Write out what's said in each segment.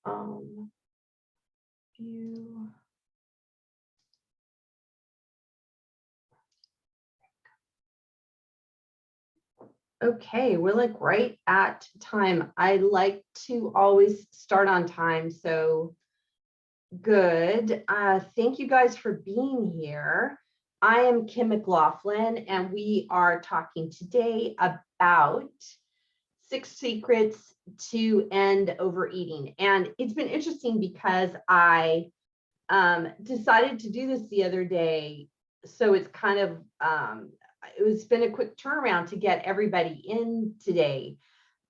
View. Okay, we're like right at time. I like to always start on time, so good. Thank you guys for being here. I am Kim McLaughlin, and we are talking today about 6 secrets to end overeating. And it's been interesting because I decided to do this the other day. So it's kind of, it's been a quick turnaround to get everybody in today.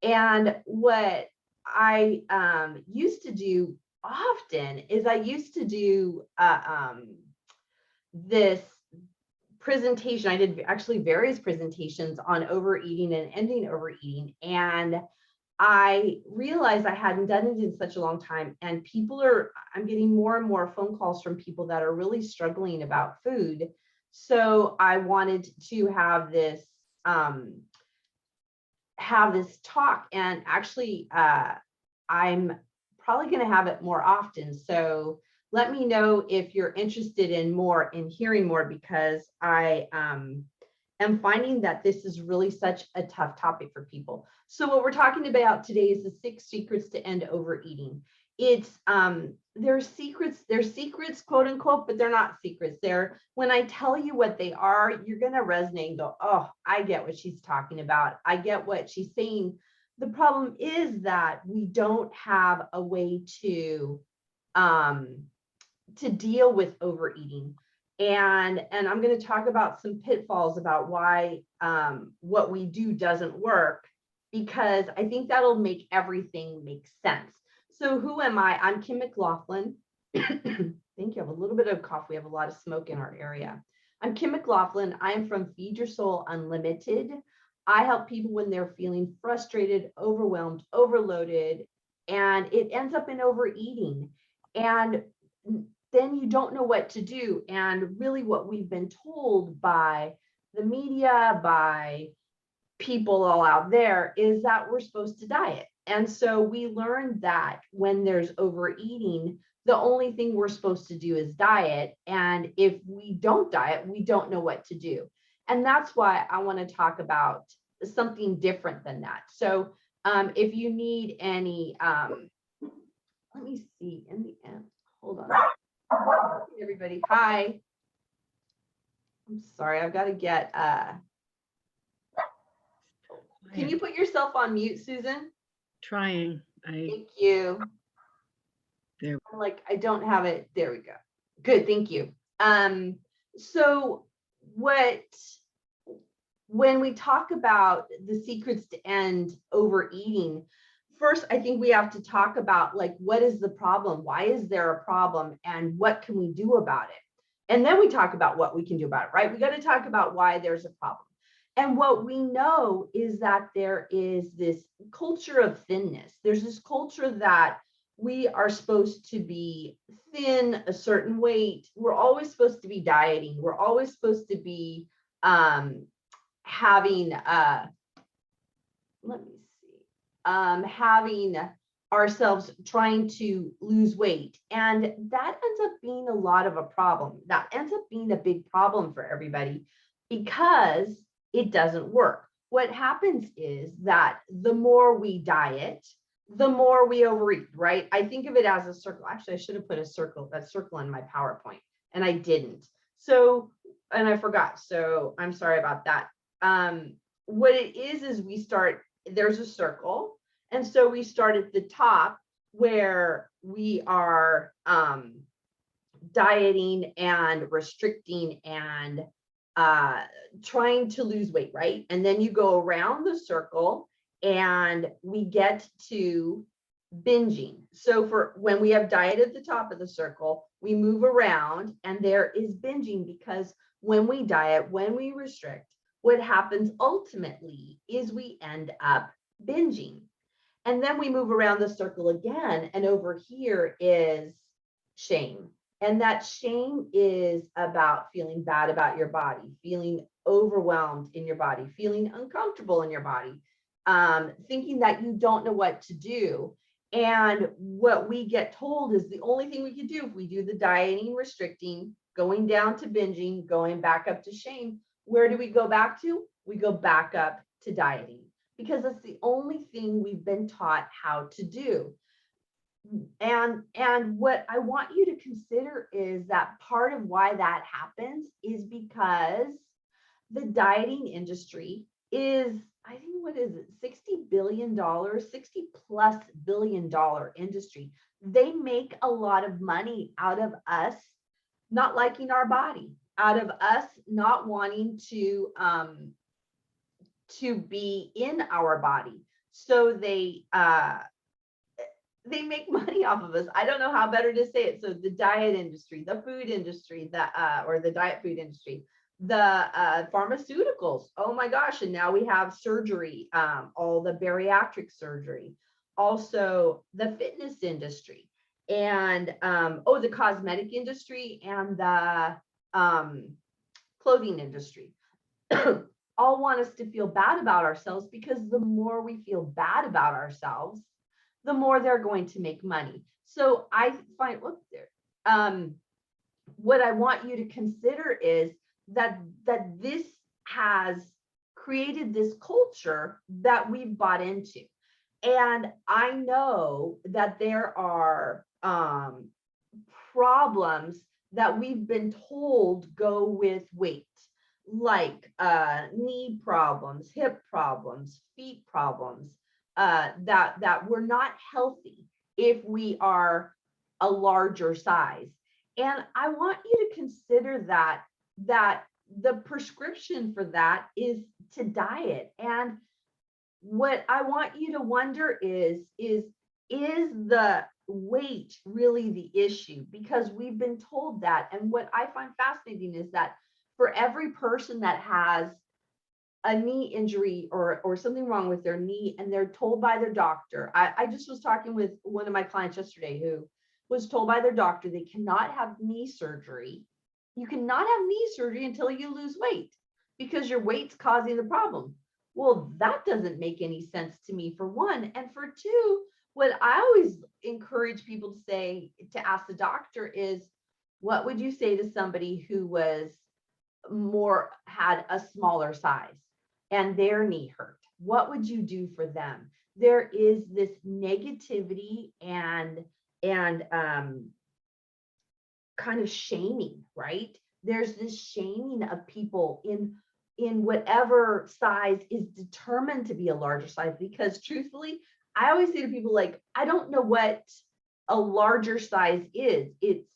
And what I used to do often is I used to do this presentation. I did actually various presentations on overeating and ending overeating. And I realized I hadn't done it in such a long time. And I'm getting more and more phone calls from people that are really struggling about food. So I wanted to have this talk, and actually I'm probably going to have it more often. So let me know if you're interested in hearing more, because I am finding that this is really such a tough topic for people. So what we're talking about today is the 6 secrets to end overeating. It's they're secrets, quote unquote, but they're not secrets. When I tell you what they are, you're going to resonate and go, oh, I get what she's talking about. I get what she's saying. The problem is that we don't have a way to deal with overeating. And I'm going to talk about some pitfalls about why what we do doesn't work, because I think that'll make everything make sense. So who am I? I'm Kim McLaughlin. Thank you. I have a little bit of cough. We have a lot of smoke in our area. I'm Kim McLaughlin. I am from Feed Your Soul Unlimited. I help people when they're feeling frustrated, overwhelmed, overloaded, and it ends up in overeating. And then you don't know what to do. And really what we've been told by the media, by people all out there, is that we're supposed to diet. And so we learned that when there's overeating, the only thing we're supposed to do is diet. And if we don't diet, we don't know what to do. And that's why I want to talk about something different than that. So if you need any, let me see in the end, hold on. Everybody, hi. I'm sorry, I've got to get, can you put yourself on mute, Susan? Trying. Thank you. There. I'm like, I don't have it. There we go. Good, thank you. So when we talk about the secrets to end overeating, first, I think we have to talk about, like, what is the problem? Why is there a problem? And what can we do about it? And then we talk about what we can do about it, right? We got to talk about why there's a problem. And what we know is that there is this culture of thinness. There's this culture that we are supposed to be thin, a certain weight. We're always supposed to be dieting. We're always supposed to be having ourselves trying to lose weight. And that ends up being a lot of a problem. That ends up being a big problem for everybody, because it doesn't work. What happens is that the more we diet, the more we overeat, right? I think of it as a circle. Actually, I should have put a circle in my PowerPoint, and I didn't. So, and I forgot. So I'm sorry about that. What it is there's a circle. And so we start at the top, where we are dieting and restricting and trying to lose weight, right? And then you go around the circle and we get to binging. So for when we have diet at the top of the circle, we move around and there is binging, because when we diet, when we restrict, what happens ultimately is we end up binging. And then we move around the circle again, and over here is shame. And that shame is about feeling bad about your body, feeling overwhelmed in your body, feeling uncomfortable in your body, thinking that you don't know what to do. And what we get told is the only thing we can do if we do the dieting, restricting, going down to binging, going back up to shame, where do we go back to? We go back up to dieting because it's the only thing we've been taught how to do. And what I want you to consider is that part of why that happens is because the dieting industry is, I think, what is it, $60 billion, 60 plus billion-dollar industry. They make a lot of money out of us not liking our body, out of us not wanting to be in our body. So they make money off of us. I don't know how better to say it. So the diet industry, the food industry, or the diet food industry, the pharmaceuticals. Oh my gosh. And now we have surgery, all the bariatric surgery, also the fitness industry, and the cosmetic industry, and the clothing industry. All want us to feel bad about ourselves, because the more we feel bad about ourselves, the more they're going to make money. So I find, look there. What I want you to consider is that this has created this culture that we've bought into. And I know that there are problems that we've been told go with weight, like knee problems, hip problems, feet problems, that we're not healthy if we are a larger size. And I want you to consider that the prescription for that is to diet. And what I want you to wonder is the weight really the issue? Because we've been told that. And what I find fascinating is that for every person that has a knee injury or something wrong with their knee, and they're told by their doctor. I just was talking with one of my clients yesterday who was told by their doctor they cannot have knee surgery. You cannot have knee surgery until you lose weight because your weight's causing the problem. Well, that doesn't make any sense to me, for one. And for two, what I always encourage people to say, to ask the doctor is, what would you say to somebody who had a smaller size and their knee hurt? What would you do for them? There is this negativity and kind of shaming, right? There's this shaming of people in whatever size is determined to be a larger size, because truthfully, I always say to people, like, I don't know what a larger size is. It's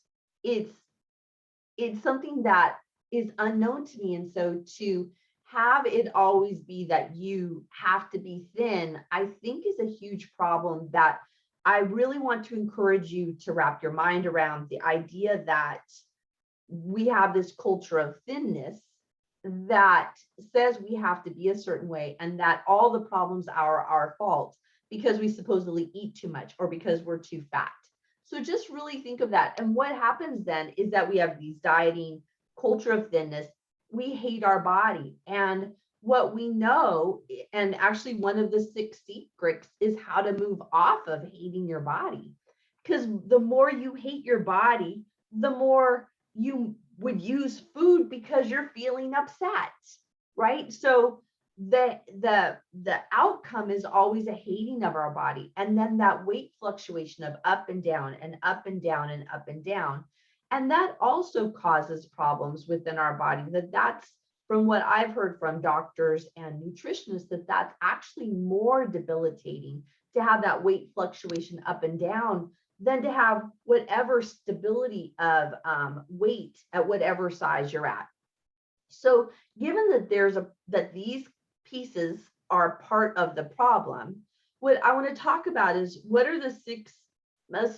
something that is unknown to me. And so to have it always be that you have to be thin, I think is a huge problem that I really want to encourage you to wrap your mind around. The idea that we have this culture of thinness that says we have to be a certain way, and that all the problems are our fault because we supposedly eat too much or because we're too fat. So just really think of that. And what happens then is that we have these dieting, culture of thinness. We hate our body. And what we know, and actually one of the 6 secrets, is how to move off of hating your body. Because the more you hate your body, the more you would use food because you're feeling upset, right? So the outcome is always a hating of our body, and then that weight fluctuation of up and down and up and down and up and down. And that also causes problems within our body. That's from what I've heard from doctors and nutritionists, that's actually more debilitating to have that weight fluctuation up and down than to have whatever stability of weight at whatever size you're at. So given that that these pieces are part of the problem, what I want to talk about is, what are the 6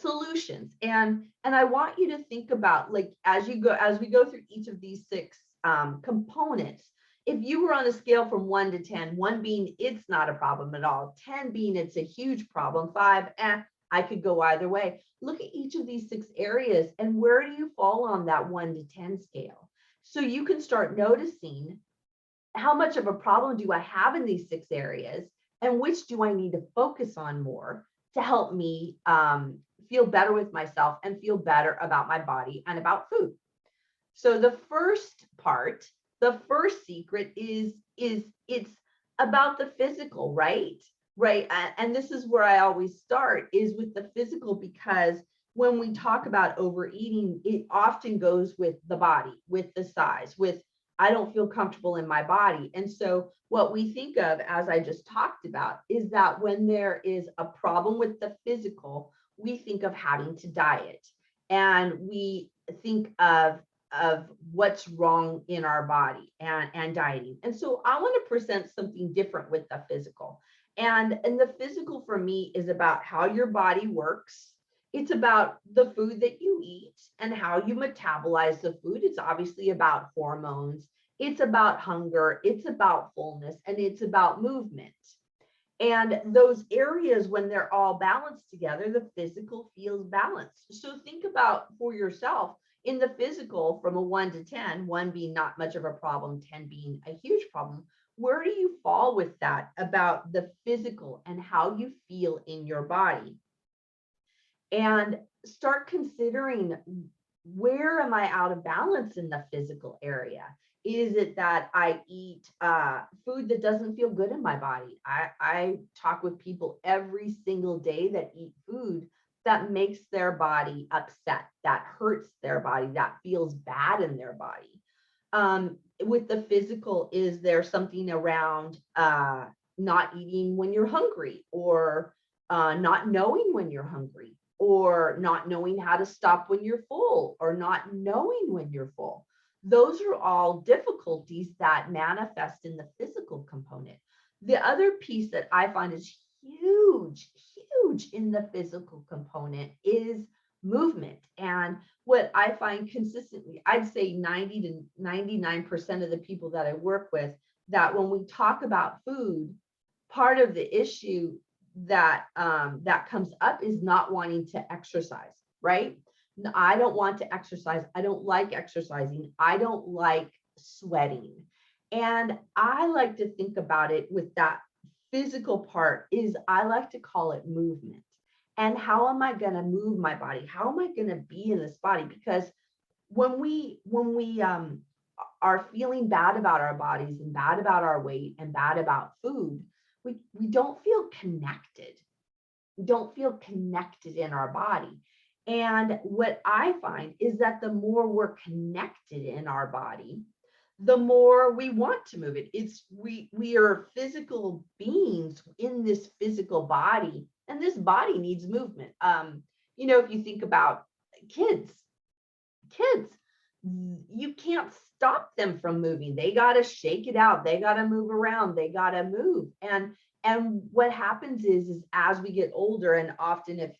solutions? And I want you to think about, like, as we go through each of these 6 components, if you were on a scale from 1 to 10, 1 being it's not a problem at all, 10 being it's a huge problem, 5, I could go either way. Look at each of these 6 areas and where do you fall on that 1 to 10 scale? So you can start noticing, how much of a problem do I have in these 6 areas, and which do I need to focus on more to help me feel better with myself and feel better about my body and about food. So the first part, the first secret is it's about the physical, right? Right. And this is where I always start is with the physical, because when we talk about overeating, it often goes with the body, with the size, with I don't feel comfortable in my body. And so what we think of, as I just talked about, is that when there is a problem with the physical, we think of having to diet. And we think of what's wrong in our body and dieting. And so I want to present something different with the physical. And the physical for me is about how your body works. It's about the food that you eat and how you metabolize the food. It's obviously about hormones. It's about hunger. It's about fullness, and it's about movement. And those areas, when they're all balanced together, the physical feels balanced. So think about for yourself in the physical from a 1 to 10, 1 being not much of a problem, 10 being a huge problem. Where do you fall with that about the physical and how you feel in your body? And start considering, where am I out of balance in the physical area? Is it that I eat food that doesn't feel good in my body? I talk with people every single day that eat food that makes their body upset, that hurts their body, that feels bad in their body. With the physical, is there something around not eating when you're hungry, or not knowing when you're hungry, or not knowing how to stop when you're full, or not knowing when you're full? Those are all difficulties that manifest in the physical component. The other piece that I find is huge, huge in the physical component is movement. And what I find consistently, I'd say 90 to 99% of the people that I work with, that when we talk about food, part of the issue that that comes up is not wanting to exercise, right? I don't want to exercise. I don't like exercising. I don't like sweating. And I like to think about it with that physical part, is I like to call it movement. And how am I going to move my body? How am I going to be in this body? Because when we are feeling bad about our bodies and bad about our weight and bad about food, we don't feel connected. We don't feel connected in our body. And what I find is that the more we're connected in our body, the more we want to move it. It's we are physical beings in this physical body, and this body needs movement. If you think about kids, kids, you can't stop them from moving. They got to shake it out. They got to move around. They got to move. And what happens is as we get older, and often if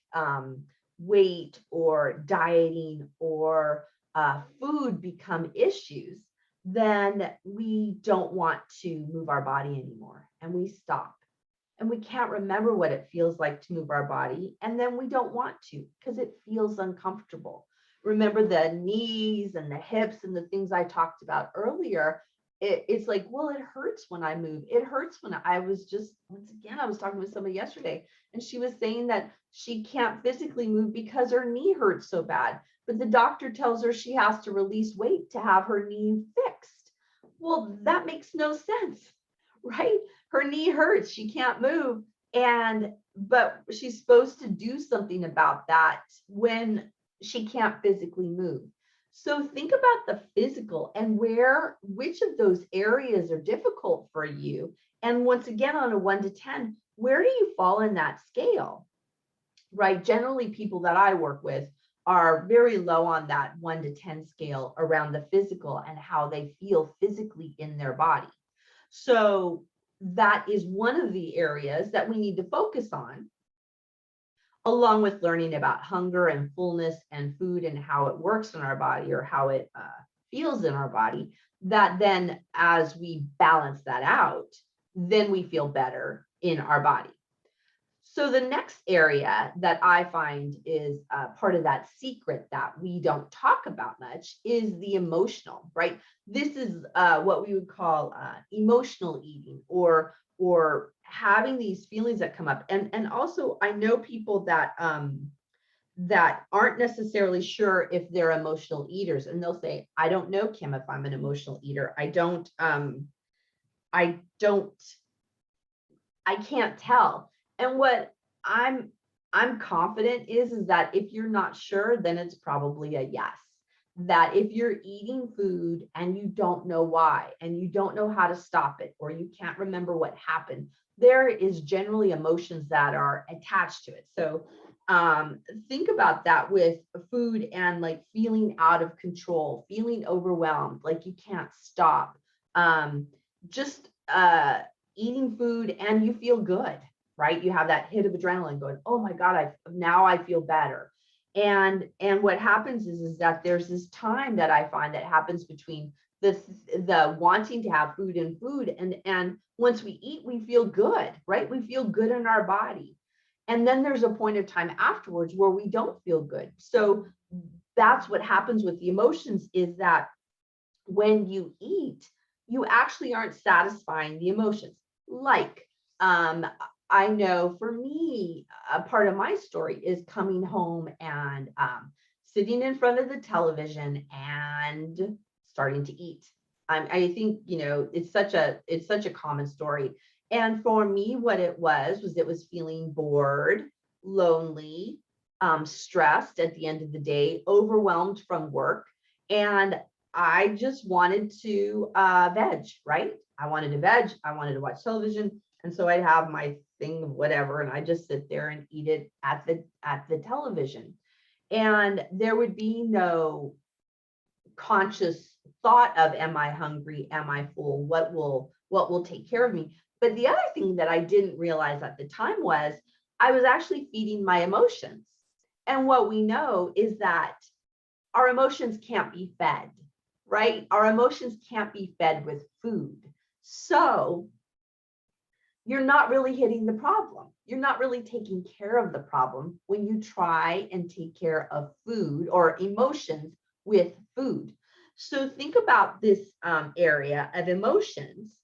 weight or dieting or food become issues, then we don't want to move our body anymore, and we stop. And we can't remember what it feels like to move our body, and then we don't want to because it feels uncomfortable. Remember the knees and the hips and the things I talked about earlier. It's like, well, it hurts when I move. It hurts when I was just, once again, I was talking with somebody yesterday, and she was saying that she can't physically move because her knee hurts so bad. But the doctor tells her she has to release weight to have her knee fixed. Well, that makes no sense, right? Her knee hurts. She can't move. But she's supposed to do something about that when she can't physically move. So think about the physical and which of those areas are difficult for you. And once again, on a 1 to 10, where do you fall in that scale, right? Generally, people that I work with are very low on that 1 to 10 scale around the physical and how they feel physically in their body. So that is one of the areas that we need to focus on, along with learning about hunger and fullness and food and how it works in our body, or how it feels in our body. That then, as we balance that out, then we feel better in our body. So the next area that I find is part of that secret that we don't talk about much is the emotional, right? This is what we would call emotional eating, or or having these feelings that come up. And also I know people that that aren't necessarily sure if they're emotional eaters, and they'll say, I don't know, Kim, if I'm an emotional eater. I don't, I can't tell. And what I'm I'm confident is that if you're not sure, then it's probably a yes. That if you're eating food and you don't know why, and you don't know how to stop it, or you can't remember what happened, there is generally emotions that are attached to it. So think about that with food, and like feeling out of control, feeling overwhelmed, like you can't stop. Just eating food and you feel good, right? You have that hit of adrenaline going, oh my God, now I feel better. And what happens is that there's this time that I find that happens between the wanting to have food and once we eat, we feel good, right? We feel good in our body. And then there's a point of time afterwards where we don't feel good. So that's what happens with the emotions, is that when you eat, you actually aren't satisfying the emotions. Like, I know for me, a part of my story is coming home and sitting in front of the television and starting to eat. I think, it's such a common story. And for me, what it was feeling bored, lonely, stressed at the end of the day, overwhelmed from work. And I just wanted to veg, right? I wanted to veg. I wanted to watch television. And so I'd have my thing of whatever, and I just sit there and eat it at the television. And there would be no conscious thought of, am I hungry? Am I full? What will take care of me? But the other thing that I didn't realize at the time was I was actually feeding my emotions. And what we know is that our emotions can't be fed, right? Our emotions can't be fed with food. So you're not really hitting the problem. You're not really taking care of the problem when you try and take care of food or emotions with food. So think about this area of emotions,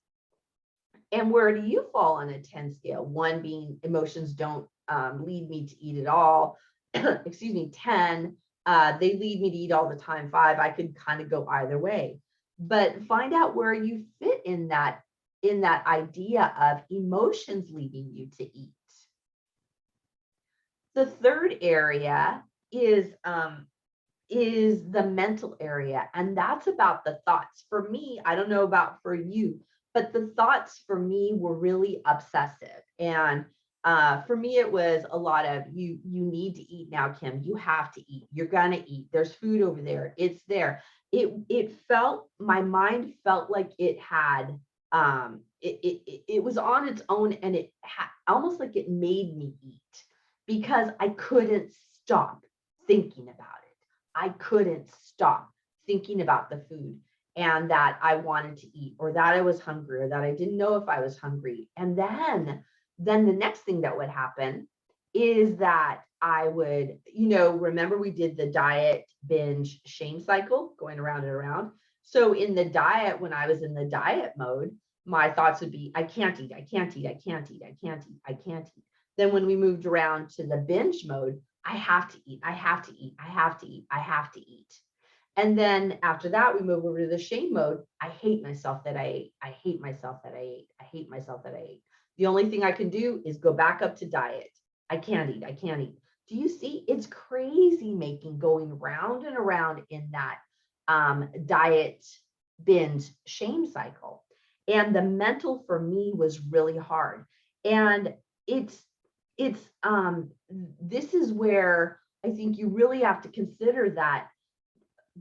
and where do you fall on a 10 scale? 1 being emotions don't lead me to eat at all. Excuse me, 10, they lead me to eat all the time. 5, I could kind of go either way. But find out where you fit in that idea of emotions leading you to eat. The third area is the mental area, and that's about the thoughts. For me, I don't know about for you, but the thoughts for me were really obsessive. And for me, it was a lot of, you need to eat now, Kim. You have to eat. You're gonna eat. There's food over there. It's there. It felt, my mind felt like it had it was on its own, and it almost like it made me eat, because I couldn't stop thinking about it. I couldn't stop thinking about the food, and that I wanted to eat, or that I was hungry, or that I didn't know if I was hungry. And then the next thing that would happen is that I would, remember we did the diet binge shame cycle, going around and around. So in the diet, when I was in the diet mode, my thoughts would be, I can't eat, I can't eat, I can't eat, I can't eat, I can't eat. Then when we moved around to the binge mode, I have to eat, I have to eat, I have to eat, I have to eat. And then after that, we move over to the shame mode. I hate myself that I ate. I hate myself that I ate. I hate myself that I ate. The only thing I can do is go back up to diet. I can't eat, I can't eat. Do you see? It's crazy making, going round and around in that diet binge shame cycle. And the mental for me was really hard. And it's this is where I think you really have to consider that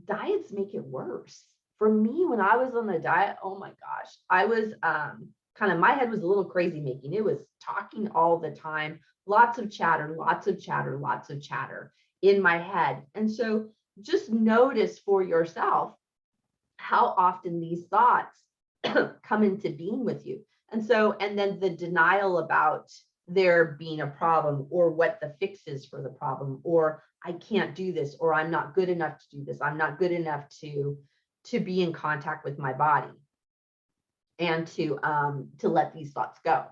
diets make it worse. For me, when I was on the diet, oh my gosh, I was kind of, my head was a little crazy making. It was talking all the time, lots of chatter, lots of chatter, lots of chatter in my head. And so just notice for yourself how often these thoughts come into being with you. And then the denial about there being a problem, or what the fix is for the problem, or I can't do this, or I'm not good enough to do this. I'm not good enough to be in contact with my body. and to let these thoughts go,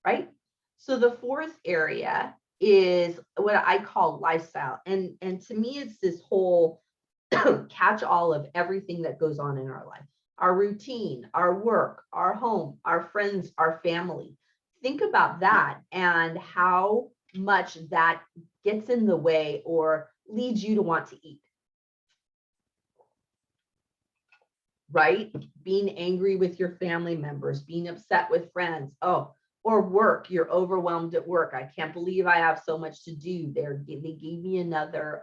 right? So the fourth area is what I call lifestyle. And to me, it's this whole catch all of everything that goes on in our life, our routine, our work, our home, our friends, our family. Think about that and how much that gets in the way or leads you to want to eat, right? Being angry with your family members, being upset with friends. Oh, or work, you're overwhelmed at work. I can't believe I have so much to do. They gave me another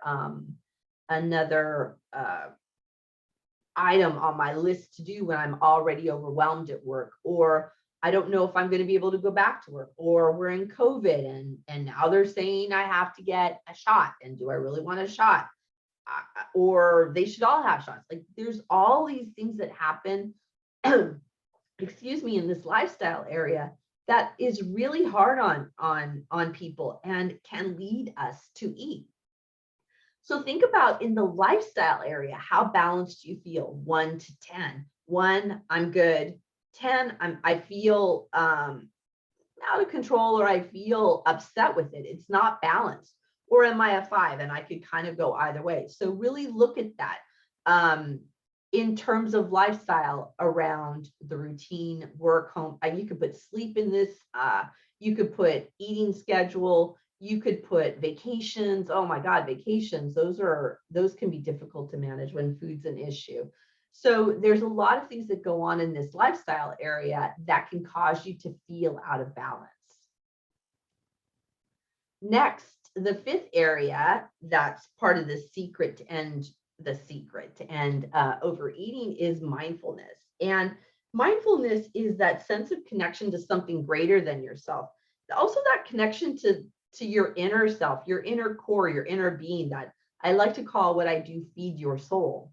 item on my list to do when I'm already overwhelmed at work, or I don't know if I'm going to be able to go back to work, or we're in COVID and now they're saying I have to get a shot. And do I really want a shot? Or they should all have shots. Like there's all these things that happen, excuse me, in this lifestyle area that is really hard on people and can lead us to eat. So think about in the lifestyle area, how balanced you feel, 1 to 10. 1, I'm good. 10, I feel out of control, or I feel upset with it. It's not balanced. Or am I a 5? And I could kind of go either way. So really look at that in terms of lifestyle around the routine, work, home. You could put sleep in this. You could put eating schedule. You could put vacations. Oh my God, vacations. Those can be difficult to manage when food's an issue. So there's a lot of things that go on in this lifestyle area that can cause you to feel out of balance. Next, the fifth area that's part of the secret and overeating is mindfulness. And mindfulness is that sense of connection to something greater than yourself. Also that connection to your inner self, your inner core, your inner being, that I like to call what I do feed your soul.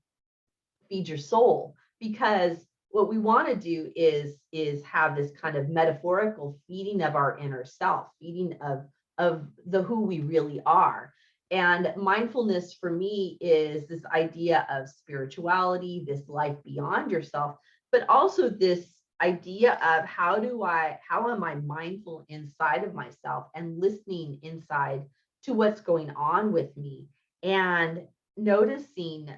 Feed your soul, because what we want to do is have this kind of metaphorical feeding of our inner self, feeding of the who we really are. And mindfulness for me is this idea of spirituality, this life beyond yourself, but also this idea of how am I mindful inside of myself and listening inside to what's going on with me and noticing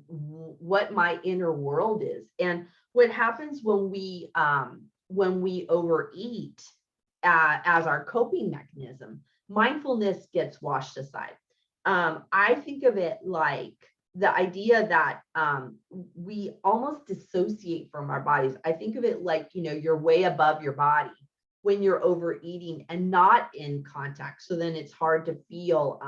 what my inner world is. And what happens when we overeat as our coping mechanism, mindfulness gets washed aside. I think of it like the idea that we almost dissociate from our bodies. I think of it like, you're way above your body when you're overeating and not in contact. So then it's hard to feel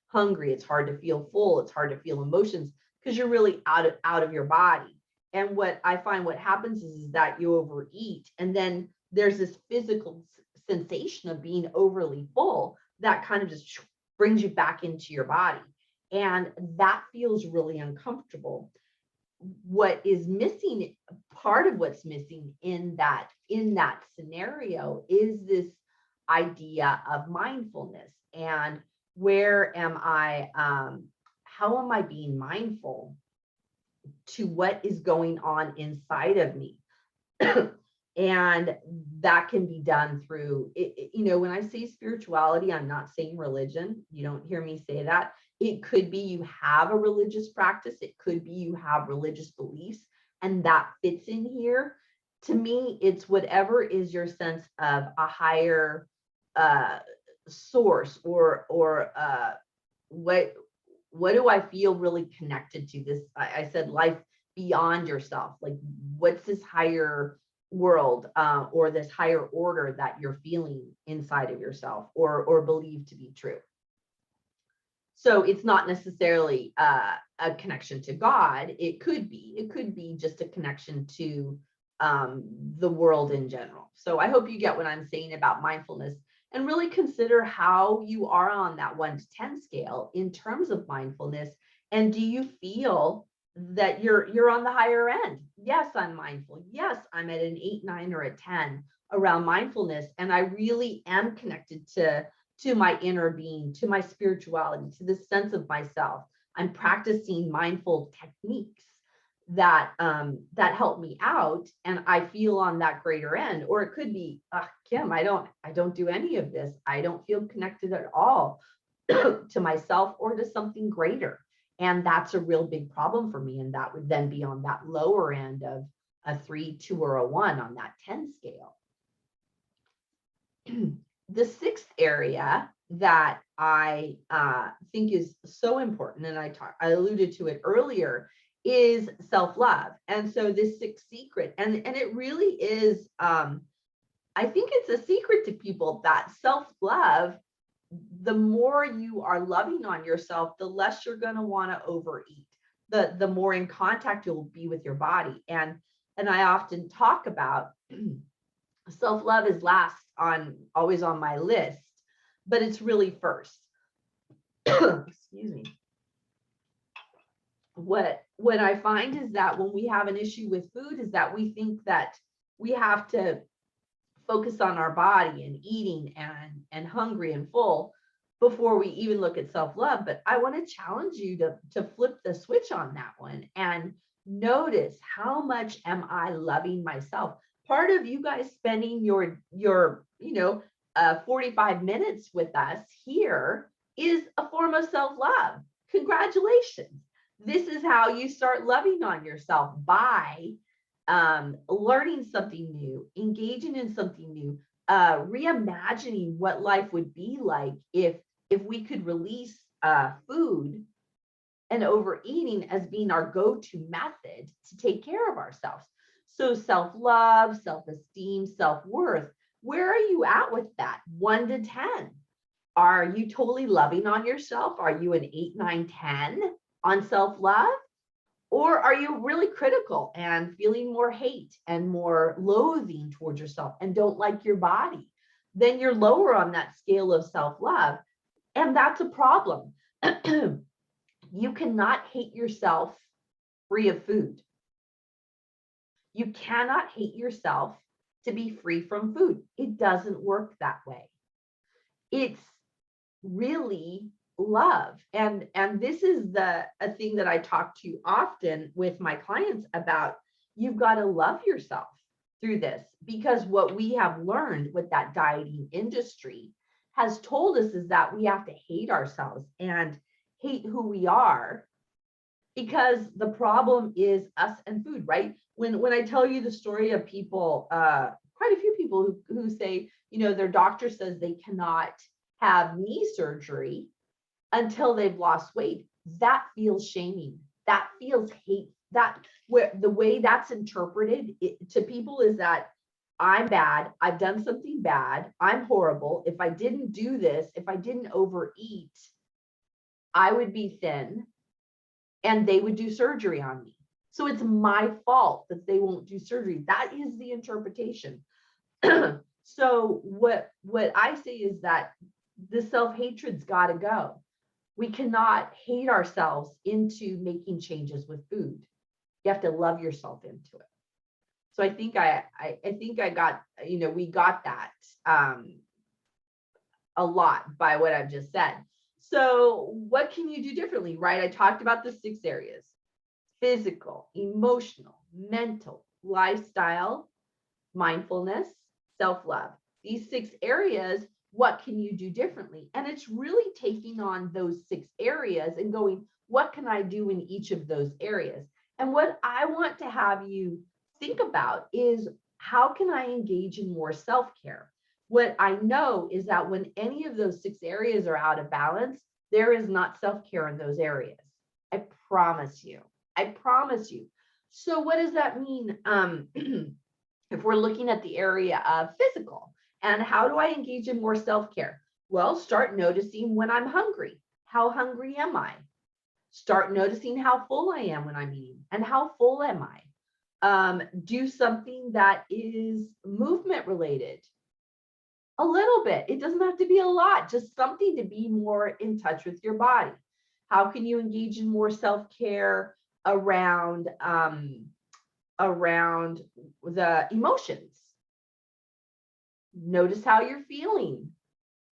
hungry. It's hard to feel full. It's hard to feel emotions because you're really out of your body. And what I find what happens is that you overeat, and then there's this physical sensation of being overly full that kind of just brings you back into your body. And that feels really uncomfortable. What is missing, part of what's missing in that scenario is this idea of mindfulness. And where am I, how am I being mindful to what is going on inside of me? And that can be done through, when I say spirituality, I'm not saying religion. You don't hear me say that. It could be you have a religious practice. It could be you have religious beliefs, and that fits in here. To me, it's whatever is your sense of a higher source, or what do I feel really connected to? This, I said life beyond yourself. Like, what's this higher world or this higher order that you're feeling inside of yourself or believe to be true? So it's not necessarily a connection to God. It could be just a connection to the world in general. So I hope you get what I'm saying about mindfulness, and really consider how you are on that 1 to 10 scale in terms of mindfulness. And do you feel that you're on the higher end? Yes, I'm mindful. Yes, I'm at an 8, 9, or a 10 around mindfulness. And I really am connected to my inner being, to my spirituality, to the sense of myself. I'm practicing mindful techniques. that that help me out, and I feel on that greater end. Or it could be, Kim, I don't do any of this. I don't feel connected at all to myself or to something greater. And that's a real big problem for me. And that would then be on that lower end of a 3, 2, or a 1 on that 10 scale. The sixth area that I think is so important, and I alluded to it earlier, is self-love. And so this sixth secret, and it really is, I think it's a secret to people, that self-love, the more you are loving on yourself, the less you're going to want to overeat, the more in contact you'll be with your body. And I often talk about self-love is always on my list, but it's really first. Excuse me. What I find is that when we have an issue with food is that we think that we have to focus on our body and eating and hungry and full before we even look at self-love. But I want to challenge you to flip the switch on that one and notice, how much am I loving myself? Part of you guys spending your 45 minutes with us here is a form of self-love. Congratulations. This is how you start loving on yourself, by learning something new, engaging in something new, reimagining what life would be like if we could release food and overeating as being our go-to method to take care of ourselves. So self-love, self-esteem, self-worth, where are you at with that? 1 to 10. Are you totally loving on yourself? Are you an 8, 9, 10 on self-love? Or are you really critical and feeling more hate and more loathing towards yourself and don't like your body? Then you're lower on that scale of self-love. And that's a problem. You cannot hate yourself free of food. You cannot hate yourself to be free from food. It doesn't work that way. It's really love. And this is a thing that I talk to often with my clients about. You've got to love yourself through this, because what we have learned with that dieting industry has told us is that we have to hate ourselves and hate who we are, because the problem is us and food, right? When I tell you the story of people, quite a few people who say, their doctor says they cannot have knee surgery until they've lost weight, that feels shaming. That feels hate. That where the way that's interpreted to people is that I'm bad. I've done something bad. I'm horrible. If I didn't do this, if I didn't overeat, I would be thin and they would do surgery on me. So it's my fault that they won't do surgery. That is the interpretation. So what I say is that the self-hatred's got to go. We cannot hate ourselves into making changes with food. You have to love yourself into it. So I think I got, we got that a lot by what I've just said. So what can you do differently, right? I talked about the 6 areas: physical, emotional, mental, lifestyle, mindfulness, self-love. These 6 areas, what can you do differently? And it's really taking on those 6 areas and going, what can I do in each of those areas? And what I want to have you think about is, how can I engage in more self-care? What I know is that when any of those 6 areas are out of balance, there is not self-care in those areas. I promise you. I promise you. So what does that mean? If we're looking at the area of physical, and how do I engage in more self-care? Well, start noticing when I'm hungry. How hungry am I? Start noticing how full I am when I'm eating, and how full am I? Do something that is movement related. A little bit. It doesn't have to be a lot, just something to be more in touch with your body. How can you engage in more self-care around the emotions? Notice how you're feeling.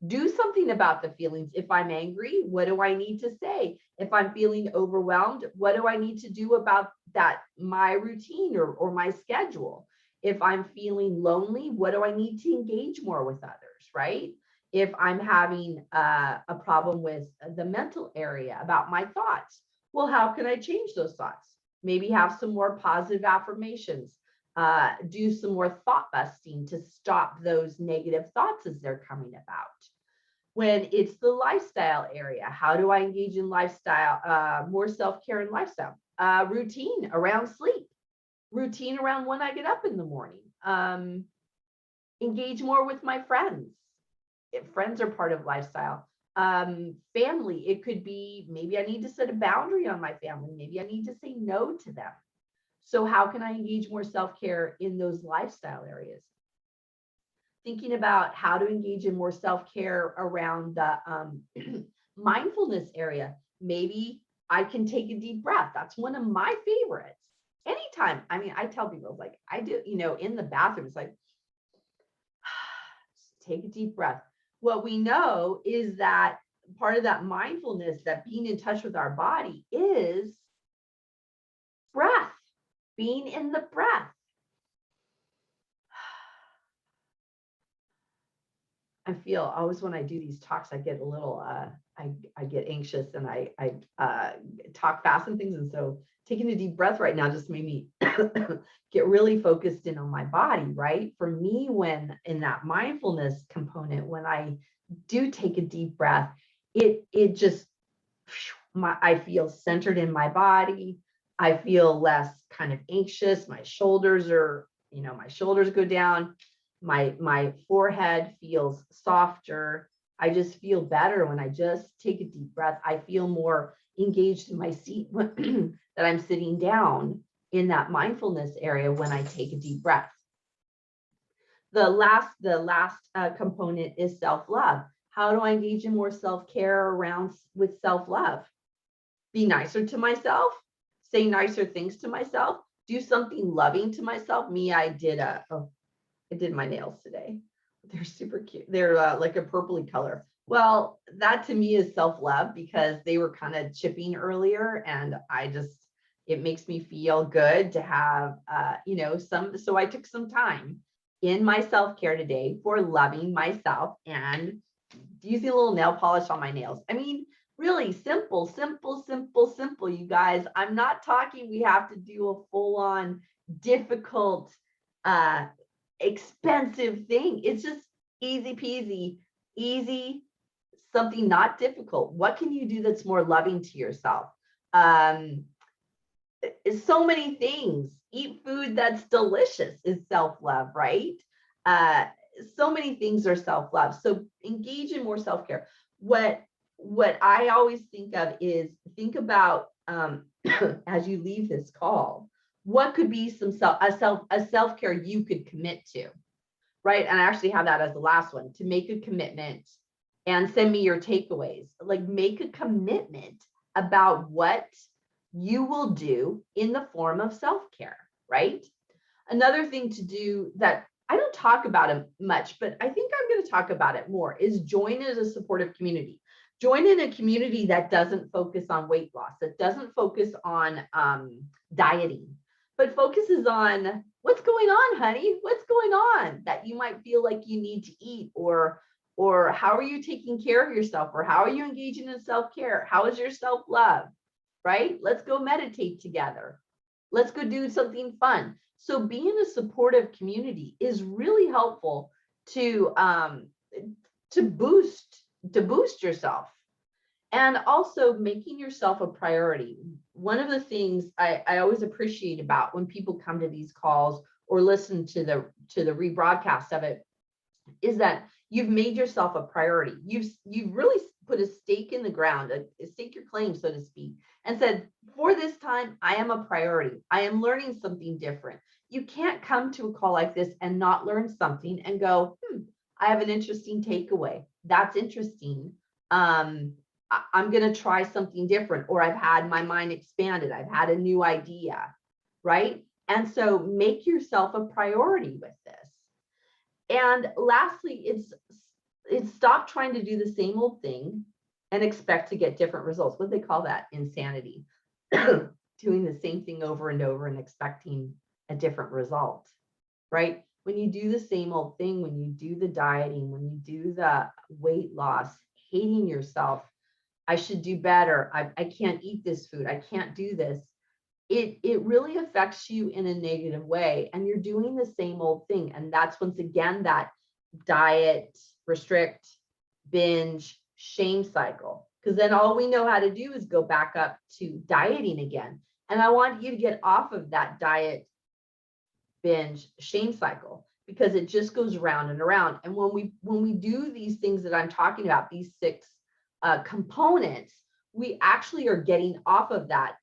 Do something about the feelings. If I'm angry, what do I need to say? If I'm feeling overwhelmed, what do I need to do about that, my routine or my schedule? If I'm feeling lonely, what do I need to engage more with others, right? If I'm having a problem with the mental area about my thoughts, well, how can I change those thoughts? Maybe have some more positive affirmations, do some more thought busting to stop those negative thoughts as they're coming about. When it's the lifestyle area, how do I engage in lifestyle, more self-care and lifestyle? Routine around sleep, routine around when I get up in the morning. Engage more with my friends. If friends are part of lifestyle. Family, it could be maybe I need to set a boundary on my family. Maybe I need to say no to them. So how can I engage more self-care in those lifestyle areas? Thinking about how to engage in more self-care around the mindfulness area. Maybe I can take a deep breath. That's one of my favorites. Anytime, I mean, I tell people like I do, in the bathroom, it's like, take a deep breath. What we know is that part of that mindfulness, that being in touch with our body, is breath, being in the breath. I feel always when I do these talks, I get a little, I get anxious and I talk fast and things. And so taking a deep breath right now just made me get really focused in on my body, right? For me, when in that mindfulness component, when I do take a deep breath, it just, I feel centered in my body. I feel less kind of anxious. My shoulders are, my shoulders go down. My forehead feels softer. I just feel better when I just take a deep breath. I feel more engaged in my seat that I'm sitting down in that mindfulness area when I take a deep breath. The last component is self-love. How do I engage in more self-care around with self-love? Be nicer to myself, say nicer things to myself, do something loving to myself. I did my nails today. They're super cute. They're like a purpley color. Well, that to me is self-love because they were kind of chipping earlier, and it makes me feel good to have, so I took some time in my self-care today for loving myself and using a little nail polish on my nails. I mean, really simple, you guys. I'm not talking we have to do a full-on difficult, expensive thing. It's just easy peasy, easy, something not difficult. What can you do that's more loving to yourself? So many things. Eat food that's delicious is self-love, right? So many things are self-love. So engage in more self-care. What I always think of is think about as you leave this call, what could be some self-care you could commit to, right? And I actually have that as the last one, to make a commitment and send me your takeaways. Like, make a commitment about what you will do in the form of self-care, right? Another thing to do that I don't talk about it much, but I think I'm going to talk about it more, is join as a supportive community. Join in a community that doesn't focus on weight loss, that doesn't focus on dieting, but focuses on what's going on, honey, what's going on that you might feel like you need to eat, or how are you taking care of yourself, or how are you engaging in self-care? How is your self-love, right? Let's go meditate together. Let's go do something fun. So being a supportive community is really helpful to boost yourself. And also making yourself a priority. One of the things I always appreciate about when people come to these calls or listen to the rebroadcast of it is that you've made yourself a priority. You've really put a stake in the ground, a stake your claim, so to speak, and said, for this time, I am a priority. I am learning something different. You can't come to a call like this and not learn something and go, I have an interesting takeaway. That's interesting. I'm going to try something different, or I've had my mind expanded. I've had a new idea, right? And so make yourself a priority with this. And lastly, it's it's stop trying to do the same old thing and expect to get different results. What they call that? Insanity. Doing the same thing over and over and expecting a different result, right? When you do the same old thing, when you do the dieting, when you do the weight loss, hating yourself, I should do better. I can't eat this food. I can't do this. It really affects you in a negative way. And you're doing the same old thing. And that's once again that diet, restrict, binge, shame cycle. Because then all we know how to do is go back up to dieting again. And I want you to get off of that diet, binge, shame cycle, because it just goes round and around. And when we do these things that I'm talking about, these 6 components, we actually are getting off of that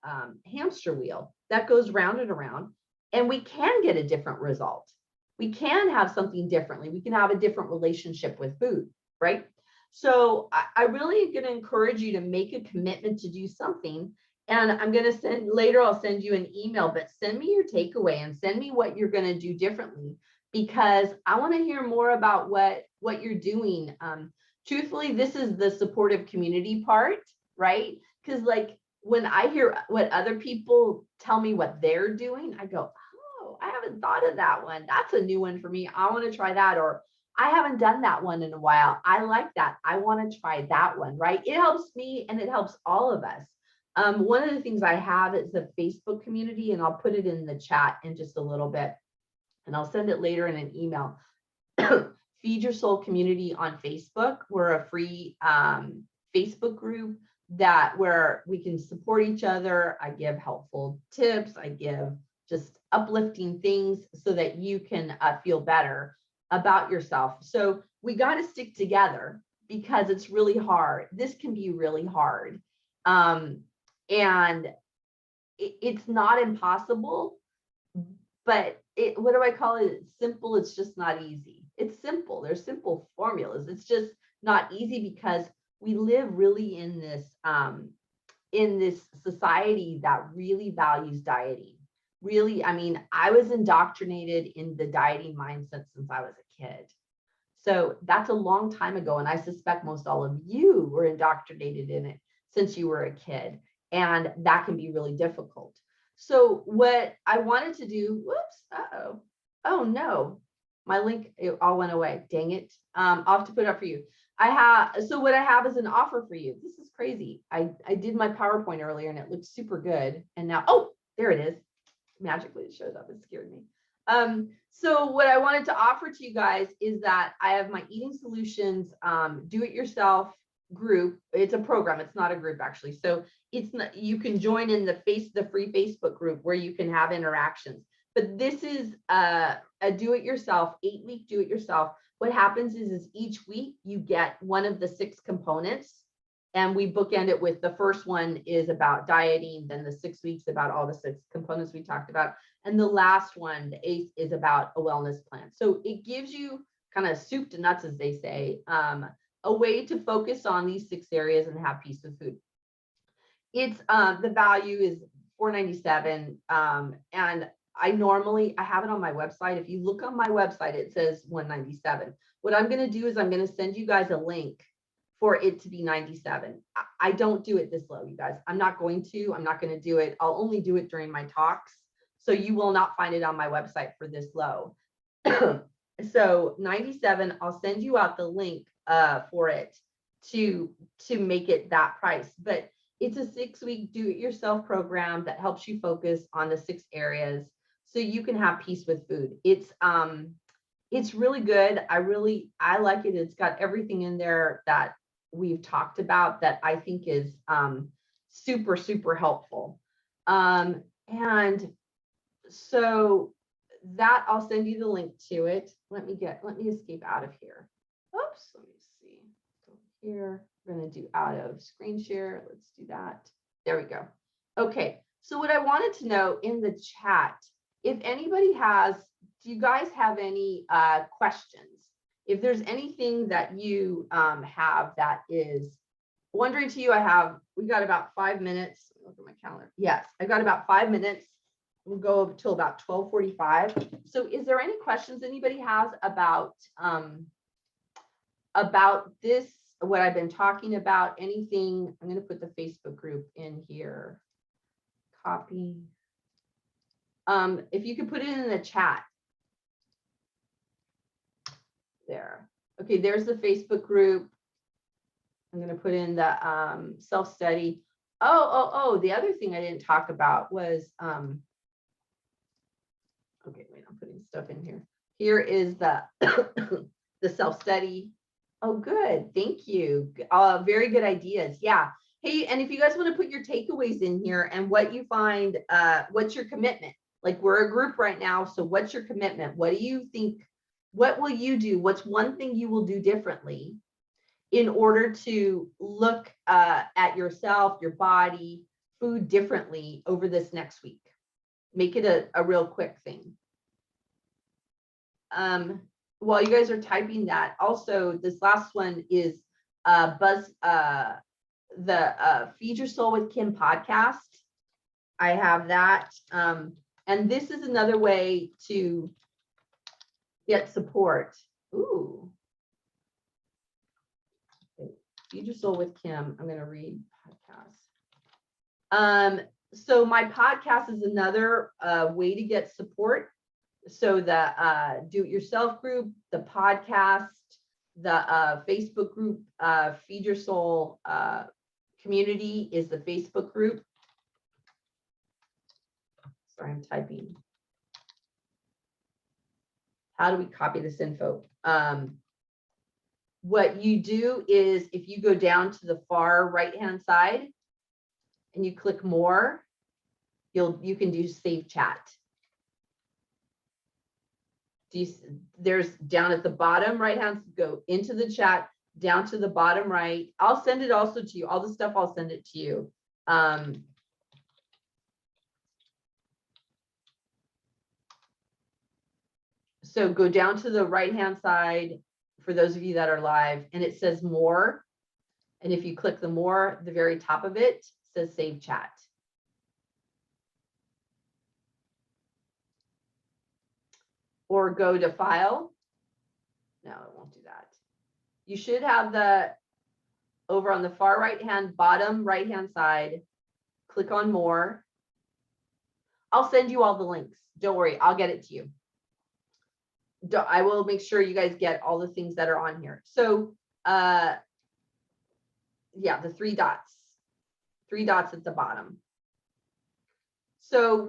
hamster wheel that goes round and around, and we can get a different result. We can have something differently. We can have a different relationship with food, right? So I really am going to encourage you to make a commitment to do something. And I'm going to send later, I'll send you an email, but send me your takeaway and send me what you're going to do differently, because I want to hear more about what you're doing. Truthfully, this is the supportive community part, right? Because like when I hear what other people tell me what they're doing, I go, oh, I haven't thought of that one. That's a new one for me. I want to try that. Or I haven't done that one in a while. I like that. I want to try that one, right? It helps me and it helps all of us. One of the things I have is the Facebook community, and I'll put it in the chat in just a little bit, and I'll send it later in an email. Feed Your Soul community on Facebook. We're a free Facebook group where we can support each other. I give helpful tips. I give just uplifting things so that you can feel better about yourself. So we got to stick together because it's really hard. This can be really hard. And it's not impossible, but what do I call it? It's simple. It's just not easy. It's simple. There's simple formulas. It's just not easy because we live really in this society that really values dieting. Really, I mean, I was indoctrinated in the dieting mindset since I was a kid. So that's a long time ago. And I suspect most all of you were indoctrinated in it since you were a kid. And that can be really difficult. So what I wanted to do, oh no, my link, it all went away. Dang it. I'll have to put it up for you. So what I have is an offer for you. This is crazy. I did my PowerPoint earlier and it looked super good. And now, oh, there it is. Magically it shows up. It scared me. So what I wanted to offer to you guys is that I have my Eating Solutions do-it-yourself group. It's a program. It's not a group actually. So it's not, you can join in the free Facebook group where you can have interactions. But this is a do-it-yourself, 8-week do-it-yourself. What happens is each week you get one of the 6 components, and we bookend it with the first one is about dieting, then the 6 weeks about all the 6 components we talked about, and the last one, the 8th, is about a wellness plan. So it gives you kind of soup to nuts, as they say, a way to focus on these 6 areas and have peace with food. It's the value is $497, and I have it on my website. If you look on my website, it says $197. What I'm going to do is I'm going to send you guys a link for it to be $97. I don't do it this low, you guys. I'm not going to do it. I'll only do it during my talks. So you will not find it on my website for this low. So $97, I'll send you out the link for it to make it that price. But it's a 6-week do-it-yourself program that helps you focus on the 6 areas so you can have peace with food. It's really good. I like it. It's got everything in there that we've talked about that I think is super, super helpful. And so that I'll send you the link to it. Let me escape out of here. Oops, let me see. So here, we're going to do out of screen share. Let's do that. There we go. Okay. So what I wanted to know in the chat, if anybody do you guys have any questions? If there's anything that you have that is wondering to you, we've got about 5 minutes. Look at my calendar. Yes, I've got about 5 minutes. We'll go until about 12:45. So is there any questions anybody has about about this, what I've been talking about, anything, I'm going to put the Facebook group in here. Copy. If you could put it in the chat. There. Okay, there's the Facebook group. I'm going to put in the self-study. Oh, the other thing I didn't talk about was, okay, wait, I'm putting stuff in here. Here is the, the self-study. Oh, good. Thank you. Very good ideas. Yeah. Hey, and if you guys want to put your takeaways in here and what you find, what's your commitment? Like, we're a group right now. So what's your commitment? What do you think? What will you do? What's one thing you will do differently in order to look at yourself, your body, food differently over this next week? Make it a real quick thing. While you guys are typing that, also this last one is the Feed Your Soul with Kim podcast. I have that. And this is another way to get support. Ooh. Okay. Feed Your Soul with Kim. I'm going to read podcast. So my podcast is another way to get support. So the do-it-yourself group, the podcast, the Facebook group, Feed Your Soul community is the Facebook group. Sorry, I'm typing. How do we copy this info? What you do is if you go down to the far right-hand side and you click more, you can do save chat. There's down at the bottom right hand, go into the chat, down to the bottom right. I'll send it also to you. All the stuff, I'll send it to you. So go down to the right hand side for those of you that are live, and it says more. And if you click the more, the very top of it says save chat. Or go to file. No, it won't do that. You should have the, over on the far right hand, bottom right hand side, click on more. I'll send you all the links. Don't worry, I'll get it to you. I will make sure you guys get all the things that are on here. So yeah, the three dots at the bottom. So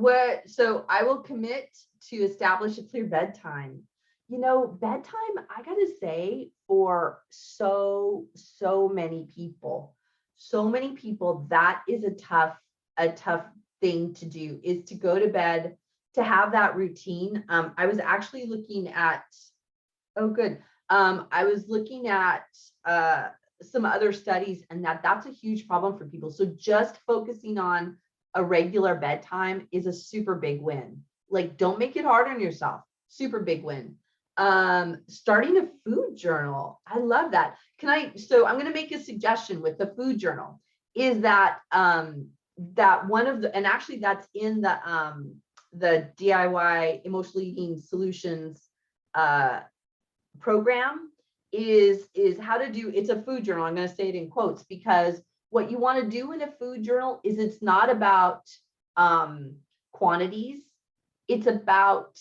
I will commit to establish a clear bedtime. You know, bedtime, I gotta say, for so many people, that is a tough thing to do, is to go to bed, to have that routine. I was actually looking at, oh good, I was looking at some other studies, and that's a huge problem for people. So just focusing on a regular bedtime is a super big win. Like, don't make it hard on yourself. Super big win. Starting a food journal. I love that. So I'm going to make a suggestion with the food journal, is that that one of the, and actually that's in the DIY Emotional Eating Solutions program, is how to do, it's a food journal. I'm going to say it in quotes, because what you want to do in a food journal is, it's not about quantities. It's about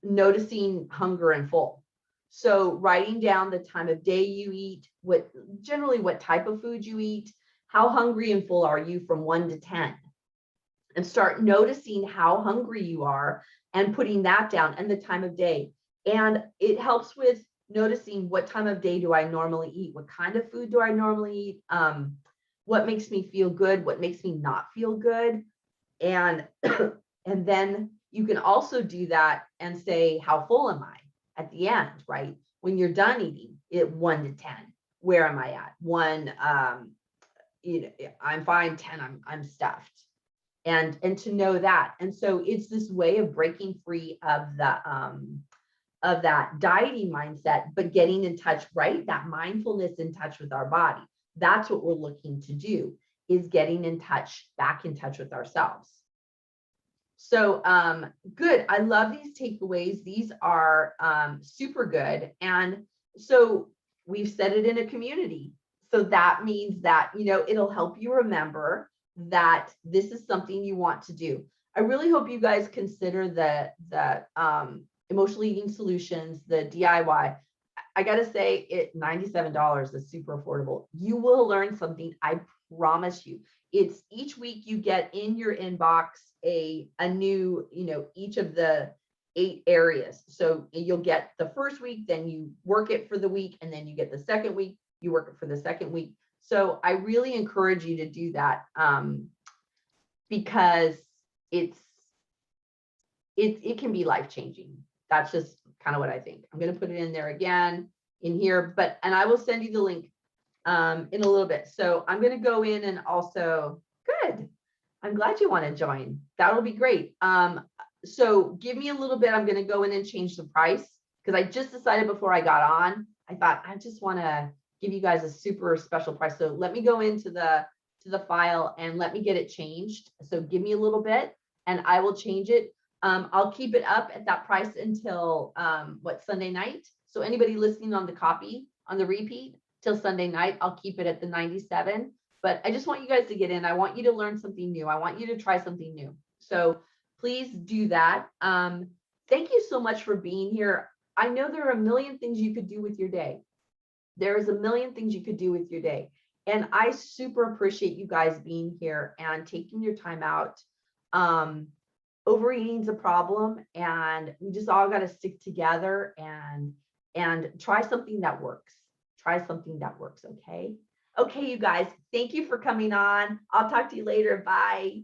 noticing hunger and full. So writing down the time of day you eat, generally what type of food you eat, how hungry and full are you from 1 to 10, and start noticing how hungry you are and putting that down, and the time of day. And it helps with noticing, what time of day do I normally eat? What kind of food do I normally eat? What makes me feel good? What makes me not feel good? And and then you can also do that and say, how full am I at the end, right? When you're done eating, 1 to 10, where am I at? 1, I'm fine. 10, I'm stuffed. And to know that. And so it's this way of breaking free of that dieting mindset, but getting in touch, right? That mindfulness, in touch with our body. That's what we're looking to do, is getting in touch, back in touch with ourselves. So good. I love these takeaways. These are super good. And so we've said it in a community. So that means that, it'll help you remember that this is something you want to do. I really hope you guys consider the emotional eating solutions, the DIY. I gotta say, $97 is super affordable. You will learn something, I promise you. It's each week you get in your inbox a new, each of the 8 areas. So you'll get the first week, then you work it for the week, and then you get the second week, you work it for the second week. So I really encourage you to do that, because it can be life-changing. That's just kind of what I think. I'm going to put it in there again in here, and I will send you the link in a little bit. So I'm going to go in and also, good. I'm glad you want to join. That'll be great. So give me a little bit. I'm going to go in and change the price because I just decided before I got on, I thought I just want to give you guys a super special price. So let me go into the file and let me get it changed. So give me a little bit and I will change it. I'll keep it up at that price until Sunday night. So anybody listening on the copy, on the repeat till Sunday night, I'll keep it at the 97. But I just want you guys to get in. I want you to learn something new. I want you to try something new. So please do that. Thank you so much for being here. I know there are a million things you could do with your day. There is a million things you could do with your day. And I super appreciate you guys being here and taking your time out. Overeating is a problem and we just all got to stick together and try something that works. Try something that works, okay? Okay, you guys, thank you for coming on. I'll talk to you later. Bye.